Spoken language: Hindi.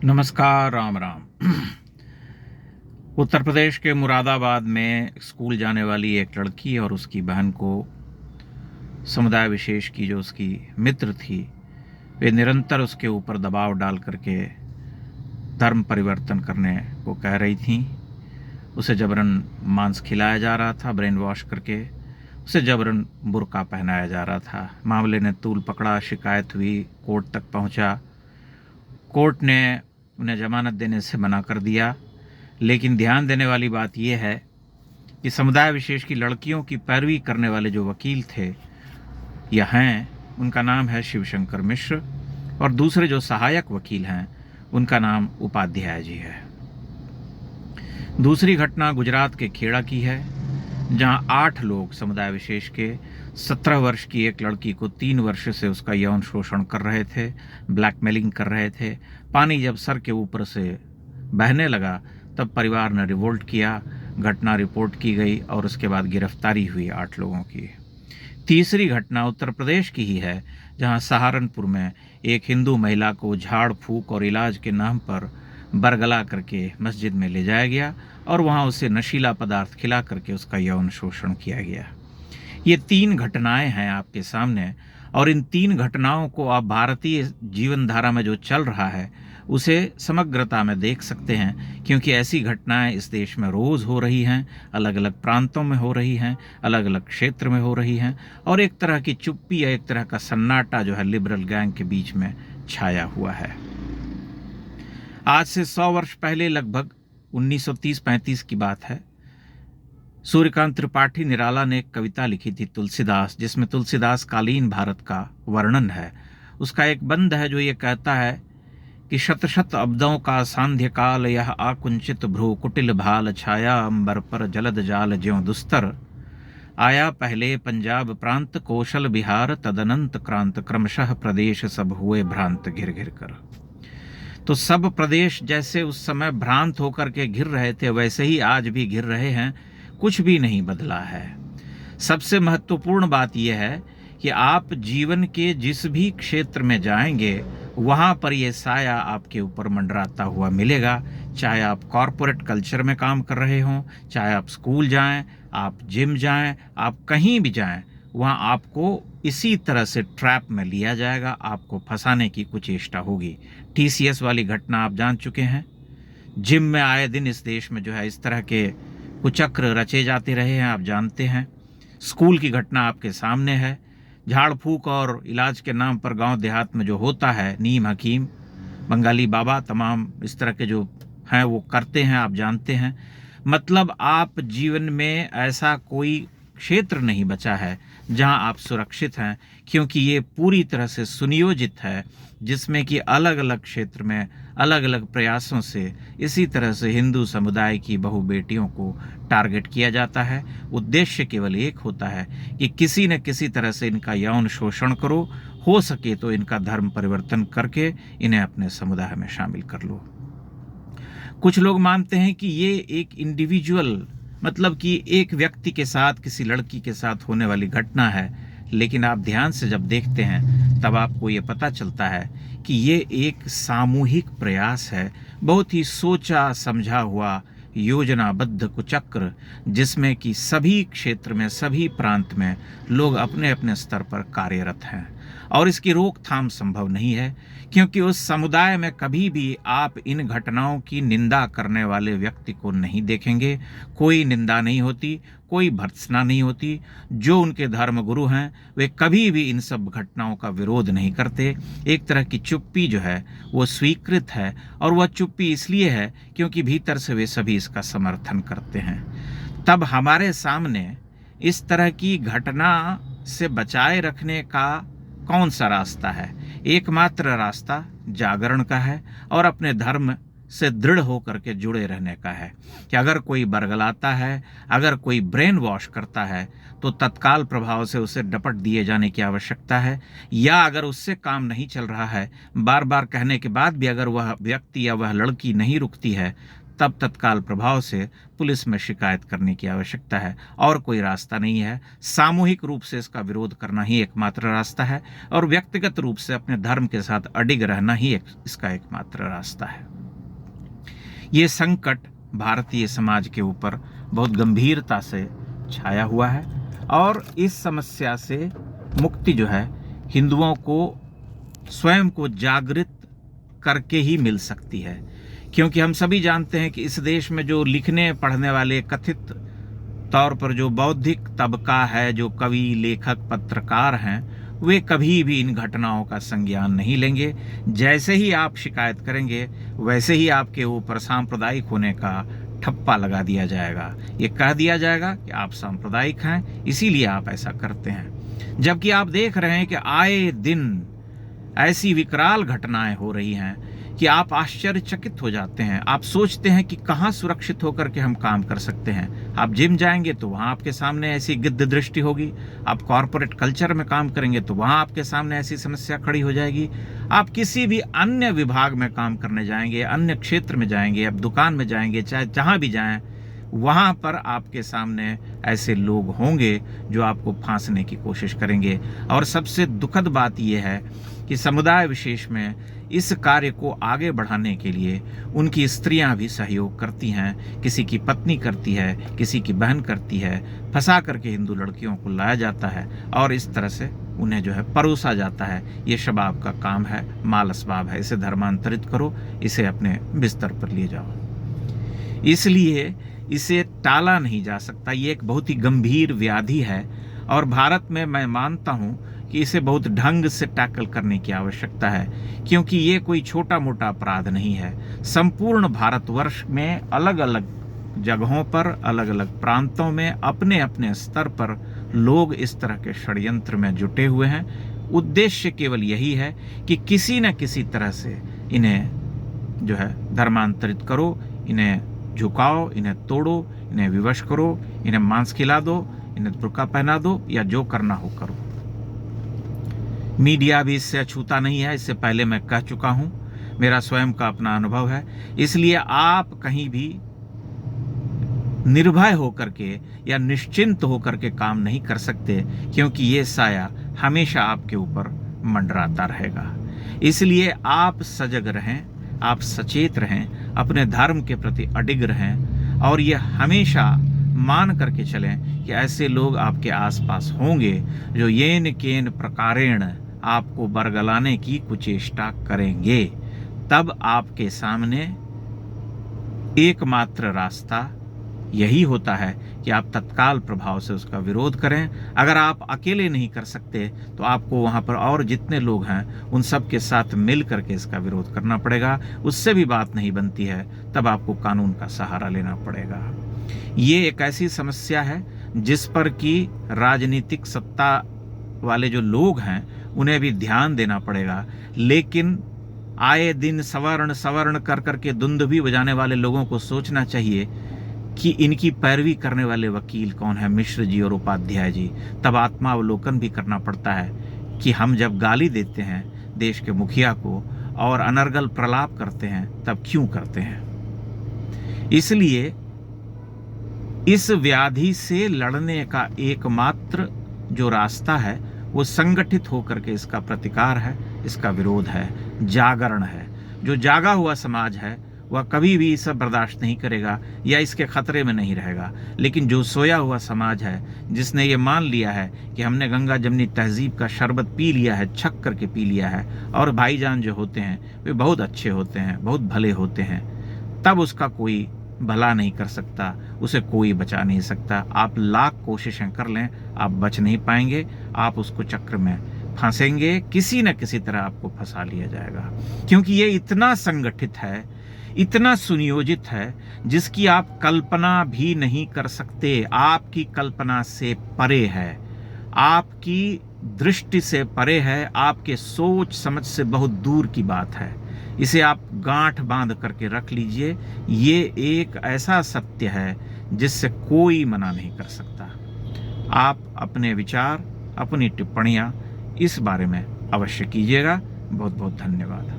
नमस्कार, राम राम। उत्तर प्रदेश के मुरादाबाद में स्कूल जाने वाली एक लड़की और उसकी बहन को समुदाय विशेष की जो उसकी मित्र थी, वे निरंतर उसके ऊपर दबाव डाल करके धर्म परिवर्तन करने को कह रही थीं। उसे जबरन मांस खिलाया जा रहा था, ब्रेन वॉश करके उसे जबरन बुर्का पहनाया जा रहा था। मामले ने तूल पकड़ा, शिकायत हुई, कोर्ट तक पहुंचा। कोर्ट ने उन्हें जमानत देने से मना कर दिया। लेकिन ध्यान देने वाली बात यह है कि समुदाय विशेष की लड़कियों की पैरवी करने वाले जो वकील थे या हैं, उनका नाम है शिवशंकर मिश्र, और दूसरे जो सहायक वकील हैं उनका नाम उपाध्याय जी है। दूसरी घटना गुजरात के खेड़ा की है, जहां 8 लोग समुदाय विशेष के 17 वर्ष की एक लड़की को 3 वर्ष से उसका यौन शोषण कर रहे थे, ब्लैकमेलिंग कर रहे थे। पानी जब सर के ऊपर से बहने लगा तब परिवार ने रिवोल्ट किया, घटना रिपोर्ट की गई और उसके बाद गिरफ्तारी हुई 8 लोगों की। तीसरी घटना उत्तर प्रदेश की ही है, जहां सहारनपुर में एक हिंदू महिला को झाड़ फूक और इलाज के नाम पर बरगला करके मस्जिद में ले जाया गया और वहां उसे नशीला पदार्थ खिला करके उसका यौन शोषण किया गया। ये 3 घटनाएं हैं आपके सामने, और इन 3 घटनाओं को आप भारतीय जीवन धारा में जो चल रहा है उसे समग्रता में देख सकते हैं, क्योंकि ऐसी घटनाएं इस देश में रोज़ हो रही हैं, अलग अलग प्रांतों में हो रही हैं, अलग अलग क्षेत्र में हो रही हैं, और एक तरह की चुप्पी या एक तरह का सन्नाटा जो है लिबरल गैंग के बीच में छाया हुआ है। आज से 100 वर्ष पहले, लगभग 1930-35 की बात है, सूर्यकांत त्रिपाठी निराला ने एक कविता लिखी थी तुलसीदास, जिसमें तुलसीदास कालीन भारत का वर्णन है। उसका एक बंद है जो ये कहता है कि शत शत अब्दों का सांध्य काल, यह आकुंचित भ्रू कुटिल भाल, छाया अंबर पर जलद जाल ज्यों दुस्तर, आया पहले पंजाब प्रांत, कौशल बिहार तदनंत क्रांत, क्रमशः प्रदेश सब हुए भ्रांत घिर घिर कर। तो सब प्रदेश जैसे उस समय भ्रांत होकर के घिर रहे थे, वैसे ही आज भी घिर रहे हैं, कुछ भी नहीं बदला है। सबसे महत्वपूर्ण बात यह है कि आप जीवन के जिस भी क्षेत्र में जाएंगे वहाँ पर ये साया आपके ऊपर मंडराता हुआ मिलेगा। चाहे आप कॉरपोरेट कल्चर में काम कर रहे हों, चाहे आप स्कूल जाएं, आप जिम जाएं, आप कहीं भी जाएं, वहाँ आपको इसी तरह से ट्रैप में लिया जाएगा, आपको फंसाने की कुचेष्टा होगी। TCS वाली घटना आप जान चुके हैं। जिम में आए दिन इस देश में जो है इस तरह के कुचक्र रचे जाते रहे हैं, आप जानते हैं। स्कूल की घटना आपके सामने है। झाड़ फूक और इलाज के नाम पर गांव देहात में जो होता है, नीम हकीम, बंगाली बाबा, तमाम इस तरह के जो हैं वो करते हैं, आप जानते हैं। मतलब आप जीवन में ऐसा कोई क्षेत्र नहीं बचा है जहां आप सुरक्षित हैं, क्योंकि ये पूरी तरह से सुनियोजित है, जिसमें कि अलग अलग क्षेत्र में अलग अलग प्रयासों से इसी तरह से हिंदू समुदाय की बहु बेटियों को टारगेट किया जाता है। उद्देश्य केवल एक होता है कि किसी न किसी तरह से इनका यौन शोषण करो, हो सके तो इनका धर्म परिवर्तन करके इन्हें अपने समुदाय में शामिल कर लो। कुछ लोग मानते हैं कि ये एक इंडिविजुअल, मतलब कि एक व्यक्ति के साथ, किसी लड़की के साथ होने वाली घटना है, लेकिन आप ध्यान से जब देखते हैं तब आपको ये पता चलता है कि ये एक सामूहिक प्रयास है, बहुत ही सोचा समझा हुआ योजनाबद्ध कुचक्र, जिसमें कि सभी क्षेत्र में, सभी प्रांत में लोग अपने अपने स्तर पर कार्यरत हैं। और इसकी रोकथाम संभव नहीं है, क्योंकि उस समुदाय में कभी भी आप इन घटनाओं की निंदा करने वाले व्यक्ति को नहीं देखेंगे। कोई निंदा नहीं होती, कोई भर्त्सना नहीं होती। जो उनके धर्मगुरु हैं वे कभी भी इन सब घटनाओं का विरोध नहीं करते। एक तरह की चुप्पी जो है वो स्वीकृत है, और वह चुप्पी इसलिए है क्योंकि भीतर से वे सभी इसका समर्थन करते हैं। तब हमारे सामने इस तरह की घटना से बचाए रखने का कौन सा रास्ता है? एकमात्र रास्ता जागरण का है और अपने धर्म से दृढ़ होकर के जुड़े रहने का है, कि अगर कोई बरगलाता है, अगर कोई ब्रेन वॉश करता है, तो तत्काल प्रभाव से उसे डपट दिए जाने की आवश्यकता है। या अगर उससे काम नहीं चल रहा है, बार बार कहने के बाद भी अगर वह व्यक्ति या वह लड़की नहीं रुकती है, तब तत्काल प्रभाव से पुलिस में शिकायत करने की आवश्यकता है, और कोई रास्ता नहीं है। सामूहिक रूप से इसका विरोध करना ही एकमात्र रास्ता है, और व्यक्तिगत रूप से अपने धर्म के साथ अडिग रहना ही इसका एकमात्र रास्ता है। ये संकट भारतीय समाज के ऊपर बहुत गंभीरता से छाया हुआ है, और इस समस्या से मुक्ति जो है हिंदुओं को स्वयं को जागृत करके ही मिल सकती है। क्योंकि हम सभी जानते हैं कि इस देश में जो लिखने पढ़ने वाले कथित तौर पर जो बौद्धिक तबका है, जो कवि, लेखक, पत्रकार हैं, वे कभी भी इन घटनाओं का संज्ञान नहीं लेंगे। जैसे ही आप शिकायत करेंगे वैसे ही आपके ऊपर सांप्रदायिक होने का ठप्पा लगा दिया जाएगा। ये कह दिया जाएगा कि आप सांप्रदायिक हैं, इसीलिए आप ऐसा करते हैं। जबकि आप देख रहे हैं कि आए दिन ऐसी विकराल घटनाएं हो रही हैं कि आप आश्चर्यचकित हो जाते हैं। आप सोचते हैं कि कहाँ सुरक्षित होकर के हम काम कर सकते हैं। आप जिम जाएंगे तो वहाँ आपके सामने ऐसी गिद्ध दृष्टि होगी। आप कॉरपोरेट कल्चर में काम करेंगे तो वहाँ आपके सामने ऐसी समस्या खड़ी हो जाएगी। आप किसी भी अन्य विभाग में काम करने जाएंगे, अन्य क्षेत्र में जाएंगे, आप दुकान में जाएंगे, चाहे जहाँ भी जाएं, वहाँ पर आपके सामने ऐसे लोग होंगे जो आपको फांसने की कोशिश करेंगे। और सबसे दुखद बात यह है कि समुदाय विशेष में इस कार्य को आगे बढ़ाने के लिए उनकी स्त्रियां भी सहयोग करती हैं। किसी की पत्नी करती है, किसी की बहन करती है। फंसा करके हिंदू लड़कियों को लाया जाता है और इस तरह से उन्हें जो है परोसा जाता है। ये शबाब का काम है, माल असबाब है, इसे धर्मांतरित करो, इसे अपने बिस्तर पर ले जाओ। इसलिए इसे टाला नहीं जा सकता। ये एक बहुत ही गंभीर व्याधि है, और भारत में मैं मानता हूँ कि इसे बहुत ढंग से टैकल करने की आवश्यकता है, क्योंकि ये कोई छोटा मोटा अपराध नहीं है। संपूर्ण भारतवर्ष में अलग अलग जगहों पर, अलग अलग प्रांतों में अपने अपने स्तर पर लोग इस तरह के षड्यंत्र में जुटे हुए हैं। उद्देश्य केवल यही है कि किसी न किसी तरह से इन्हें जो है धर्मांतरित करो, इन्हें झुकाओ, इन्हें तोड़ो, इन्हें विवश करो, इन्हें मांस खिला दो, इन्हें बुर्का पहना दो, या जो करना हो करो। मीडिया भी इससे अछूता नहीं है, इससे पहले मैं कह चुका हूं, मेरा स्वयं का अपना अनुभव है। इसलिए आप कहीं भी निर्भय होकर के या निश्चिंत होकर के काम नहीं कर सकते, क्योंकि ये साया हमेशा आपके ऊपर मंडराता रहेगा। इसलिए आप सजग रहें, आप सचेत रहें, अपने धर्म के प्रति अडिग रहें, और ये हमेशा मान करके चलें कि ऐसे लोग आपके आसपास होंगे जो येन केन प्रकारेण आपको बरगलाने की कुचेष्टा करेंगे। तब आपके सामने एकमात्र रास्ता यही होता है कि आप तत्काल प्रभाव से उसका विरोध करें। अगर आप अकेले नहीं कर सकते तो आपको वहाँ पर और जितने लोग हैं उन सब के साथ मिल करके इसका विरोध करना पड़ेगा। उससे भी बात नहीं बनती है, तब आपको कानून का सहारा लेना पड़ेगा। ये एक ऐसी समस्या है जिस पर कि राजनीतिक सत्ता वाले जो लोग हैं उन्हें भी ध्यान देना पड़ेगा। लेकिन आए दिन सवर्ण सवर्ण कर करके धुंध भी बजाने वाले लोगों को सोचना चाहिए कि इनकी पैरवी करने वाले वकील कौन है, मिश्र जी और उपाध्याय जी। तब आत्मावलोकन भी करना पड़ता है कि हम जब गाली देते हैं देश के मुखिया को और अनर्गल प्रलाप करते हैं तब क्यों करते हैं। इसलिए इस व्याधि से लड़ने का एकमात्र जो रास्ता है वो संगठित होकर के इसका प्रतिकार है, इसका विरोध है, जागरण है। जो जागा हुआ समाज है वह कभी भी इसे बर्दाश्त नहीं करेगा या इसके खतरे में नहीं रहेगा। लेकिन जो सोया हुआ समाज है, जिसने ये मान लिया है कि हमने गंगा जमनी तहजीब का शरबत पी लिया है, छक करके पी लिया है, और भाईजान जो होते हैं वे बहुत अच्छे होते हैं, बहुत भले होते हैं, तब उसका कोई भला नहीं कर सकता, उसे कोई बचा नहीं सकता। आप लाख कोशिशें कर लें, आप बच नहीं पाएंगे। आप उसको चक्र में फंसेंगे, किसी न किसी तरह आपको फंसा लिया जाएगा, क्योंकि ये इतना संगठित है, इतना सुनियोजित है, जिसकी आप कल्पना भी नहीं कर सकते। आपकी कल्पना से परे है, आपकी दृष्टि से परे है, आपके सोच समझ से बहुत दूर की बात है। इसे आप गांठ बांध करके रख लीजिए। ये एक ऐसा सत्य है जिससे कोई मना नहीं कर सकता। आप अपने विचार, अपनी टिप्पणियां इस बारे में अवश्य कीजिएगा। बहुत बहुत धन्यवाद।